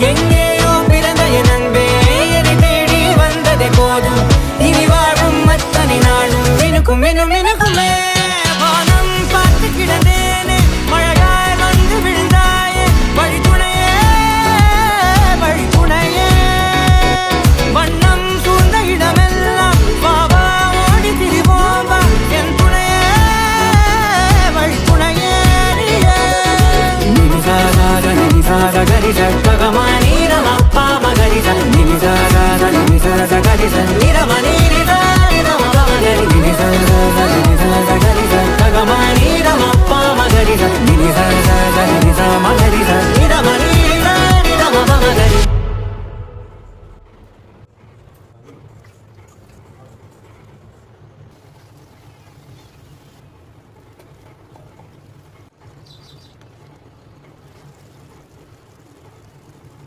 எங்கேயோ பிறந்த என் அன்பே என்னை தேடி வந்ததே போதும் இனி வாழும் அத்தனை நாளும் மினுக்கும் மினும் மினுக்குமே வானம் பார்த்து கிடந்தேனே மழையாய் வந்து விழுந்தாயே வழித்துணையே வழித்துணையே வண்ணம் சூழ்ந்த இடமெல்லாம் பாவா ஓடி திரிவோம் வா என் துணையே வழித்துணையே நினிசாக நினிசாக கரிச ககமானி ரமப்பா மகரிச நினிசாக நினிசாக கரிச நிரமணி நிதா நிரமப்பா மகரி நினிசாக நினிசாக கரிச ககமானி ரமப்பா மகரிச நினிசாக